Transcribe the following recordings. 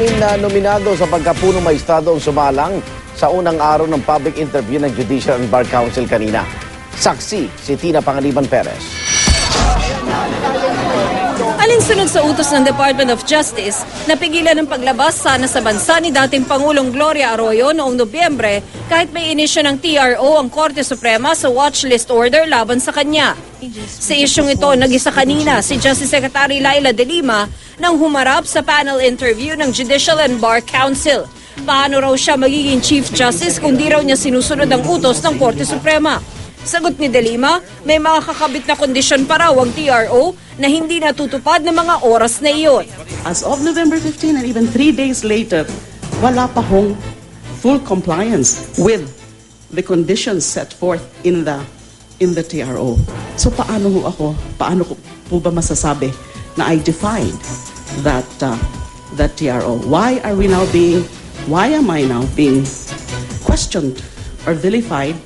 Anim na nominado sa pagkapunong maestrado ang sumalang sa unang araw ng public interview ng Judicial and Bar Council kanina. Saksi si Tina Panganiban Perez. Alinsunod sa utos ng Department of Justice, napigilan ng paglabas sana sa bansa ni dating Pangulong Gloria Arroyo noong Nobyembre kahit may inisyo ng TRO ang Korte Suprema sa watchlist order laban sa kanya. Sa isyong ito, nag-isa kanina si Justice Secretary Laila De Lima nang humarap sa panel interview ng Judicial and Bar Council. Paano raw siya magiging Chief Justice kung di raw niya sinusunod ang utos ng Korte Suprema? Sagot ni De Lima, may mga kakabit na kondisyon pa raw ang TRO na hindi natutupad ng mga oras na iyon. As of November 15 and even 3 days later, wala pa hong full compliance with the conditions set forth in the TRO. So paano ko po ba masasabi na I defied that TRO? Why am I now being questioned or vilified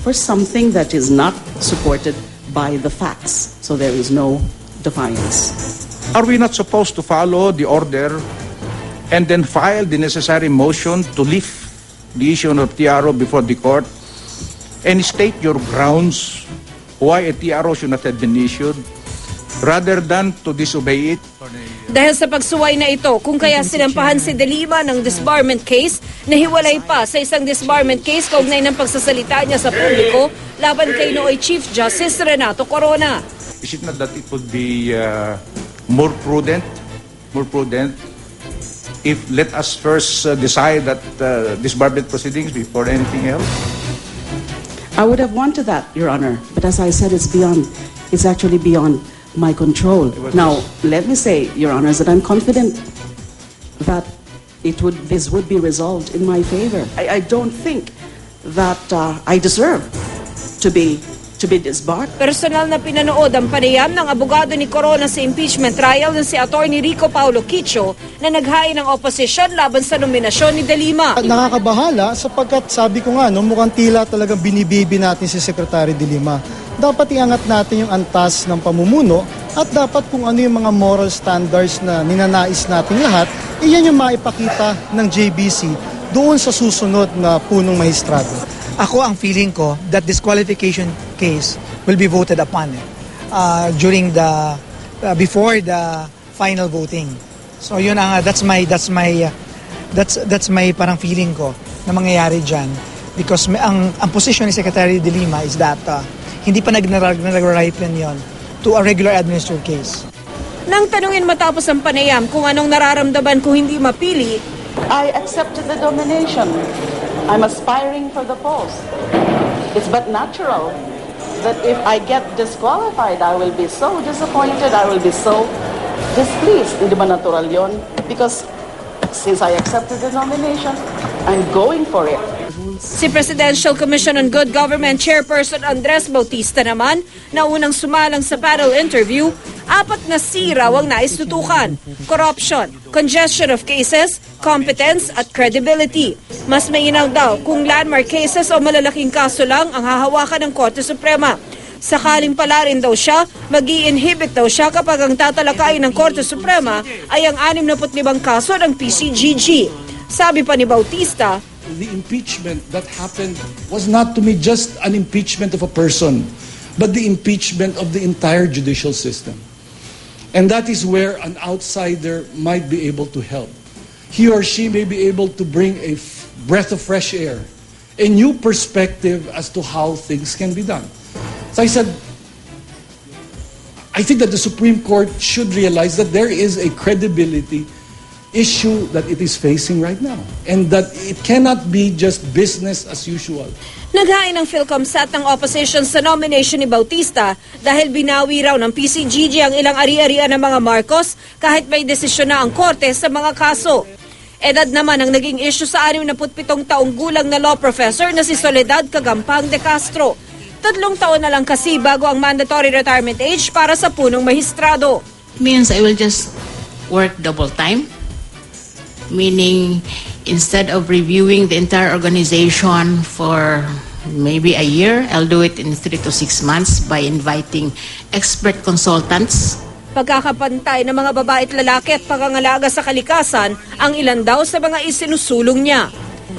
for something that is not supported by the facts? So there is no defiance. Are we not supposed to follow the order and then file the necessary motion to lift the issue of TRO before the court and state your grounds why a TRO should not have been issued rather than to disobey it? Dahil sa pagsuway na ito, kung kaya sinampahan si De Lima ng disbarment case, nahiwalay pa sa isang disbarment case kaugnay ng pagsasalita niya sa publiko laban kay nooy Chief Justice Renato Corona. Is it not that it would be more prudent if let us first decide that disbarment proceedings before anything else? I would have wanted that, Your Honor, but as I said, it's actually beyond my control. Now, let me say, Your Honors, that I'm confident that this would be resolved in my favor. I don't think that I deserve to be disbarred. Personal na pinanood ang panayam ng abogado ni Corona sa impeachment trial ng si Atty. Rico Paulo Quicho na naghain ng oposisyon laban sa nominasyon ni De Lima. Nakakabahala sapagkat sabi ko nga, mukhang tila talagang binibibi natin si Secretary De Lima. Dapat iangat natin yung antas ng pamumuno at dapat kung ano yung mga moral standards na ninanais natin lahat, iyan yung maipakita ng JBC doon sa susunod na punong maestrado. Ako ang feeling ko that disqualification case will be voted upon before the final voting. So yun ang that's my parang feeling ko na mangyayari diyan because ang position ni Secretary De Lima is that hindi pa nag-ripen yon to a regular administered case. Nang tanungin matapos ang panayam kung anong nararamdaman kung hindi mapili, I accepted the nomination. I'm aspiring for the post. It's but natural that if I get disqualified, I will be so disappointed, I will be so displeased. Hindi ba natural yun? Because since I accepted the nomination, I'm going for it. si Presidential Commission on Good Government Chairperson Andres Bautista naman na unang sumalang sa panel interview, 4 na siraw ang nais tutukan: corruption, congestion of cases, competence at credibility. Mas mainam daw kung landmark cases o malalaking kaso lang ang hahawakan ng Korte Suprema. Sakaling pala rin daw siya, mag-i-inhibit daw siya kapag ang tatalakayin ng Korte Suprema ay ang 65 kaso ng PCGG. Sabi pa ni Bautista, the impeachment that happened was not to me just an impeachment of a person, but the impeachment of the entire judicial system. And that is where an outsider might be able to help. He or she may be able to bring a breath of fresh air, a new perspective as to how things can be done. So I said, I think that the Supreme Court should realize that there is a credibility issue that it is facing right now, and that it cannot be just business as usual. naghain ng PhilComSat ng opposition sa nomination ni Bautista dahil binawi raw ng PCGG ang ilang ari-arian ng mga Marcos kahit may desisyon na ang korte sa mga kaso. Edad naman ang naging issue sa 67 taong gulang na law professor na si Soledad Cagampang de Castro. 3 taon na lang kasi bago ang mandatory retirement age para sa punong mahistrado. Means I will just work double time. Meaning, instead of reviewing the entire organization for maybe a year, I'll do it in 3 to 6 months by inviting expert consultants pagkakapantay ng mga babae at lalaki at pangangalaga sa kalikasan ang ilan daw sa mga isinusulong niya.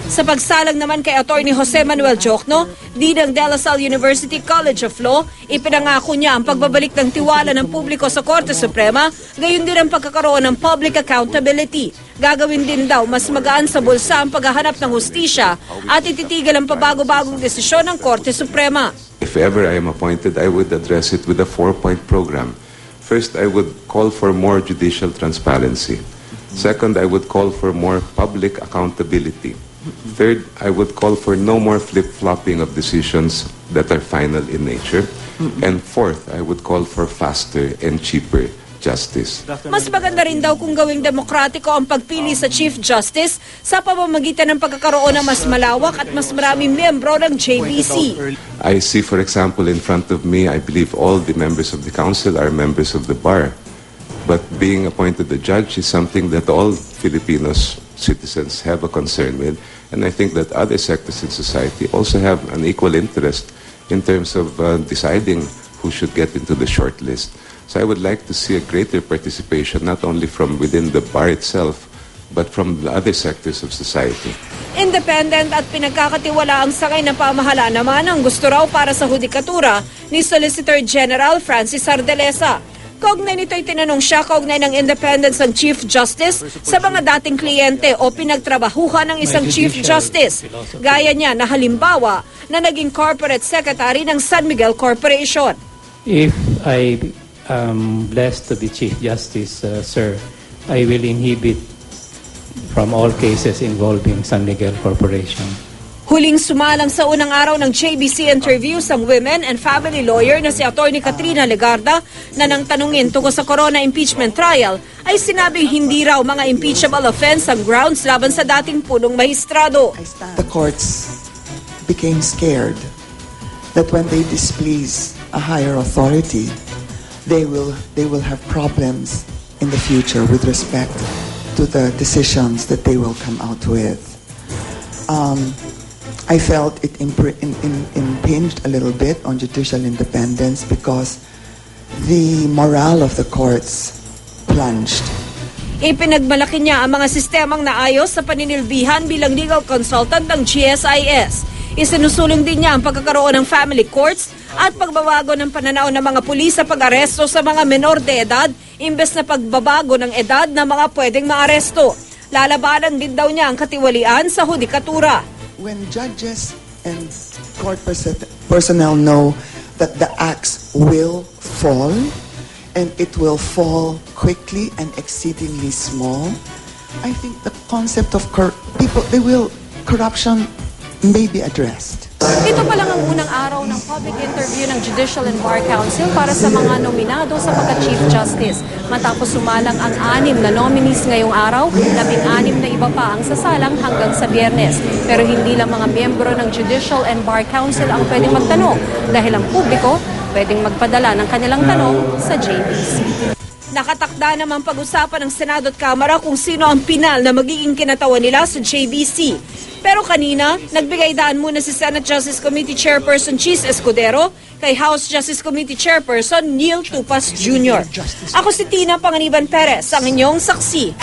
Sa pagsalang naman kay Atty. Jose Manuel Jocno, Dean ng De La Salle University College of Law, ipinangako niya ang pagbabalik ng tiwala ng publiko sa Korte Suprema, gayon din ang pagkakaroon ng public accountability. Gagawin din daw mas magaan sa bulsa ang paghahanap ng hustisya at ititigil ang pabago-bagong desisyon ng Korte Suprema. If ever I am appointed, I would address it with a 4-point program. First, I would call for more judicial transparency. Second, I would call for more public accountability. Third, I would call for no more flip-flopping of decisions that are final in nature. And fourth, I would call for faster and cheaper justice. Mas maganda rin daw kung gawing demokratiko ang pagpili sa Chief Justice sa pamamagitan ng pagkakaroon ng mas malawak at mas maraming miyembro ng JBC. I see, for example, in front of me, I believe all the members of the council are members of the bar. But being appointed a judge is something that all Filipinos citizens have a concern with. And I think that other sectors in society also have an equal interest in terms of deciding who should get into the short list. So I would like to see a greater participation, not only from within the bar itself, but from the other sectors of society. Independent at pinagkakatiwalaang sakay ng pamahalaan naman ang gusto raw para sa hudikatura ni Solicitor General Francis Ardalesa. Kaugnay nito'y tinanong siya kaugnay ng independence ng Chief Justice sa mga dating kliyente o pinagtrabahuhan ng isang Chief Justice. Gaya niya na halimbawa na naging Corporate Secretary ng San Miguel Corporation. If I am blessed to be Chief Justice, sir, I will inhibit from all cases involving San Miguel Corporation. Huling sumalang sa unang araw ng JBC interviews ang women and family lawyer na si Atty. Katrina Legarda na nang tanungin tungkol sa corona impeachment trial ay sinabing hindi raw mga impeachable offense ang grounds laban sa dating punong mahistrado. The courts became scared that when they displease a higher authority, they will have problems in the future with respect to the decisions that they will come out with. I felt it impinged a little bit on judicial independence because the morale of the courts plunged. Ipinagmalaki niya ang mga sistemang naayos sa paninilbihan bilang legal consultant ng GSIS. Isinusulong din niya ang pagkakaroon ng family courts at pagbabago ng pananaw ng mga pulis sa pag-aresto sa mga menor de edad imbes na pagbabago ng edad ng mga pwedeng maaresto. Lalabanan din daw niya ang katiwalian sa hudikatura. When judges and court personnel know that the axe will fall, and it will fall quickly and exceedingly small, I think the concept of corruption may be addressed. Ito pa lang ang unang araw ng public interview ng Judicial and Bar Council para sa mga nominado sa pagka-Chief Justice. Matapos sumalang ang 6 na nominees ngayong araw, 16 na iba pa ang sasalang hanggang sa Biyernes. Pero hindi lang mga miyembro ng Judicial and Bar Council ang pwedeng magtanong dahil ang publiko pwedeng magpadala ng kanilang tanong sa JBC. Nakatakda namang pag-usapan ng Senado at Kamara kung sino ang pinal na magiging kinatawan nila sa JBC. Pero kanina, nagbigay daan muna si Senate Justice Committee Chairperson Chis Escudero kay House Justice Committee Chairperson Neil Tupas Jr. Ako si Tina Panganiban Perez, ang inyong saksi.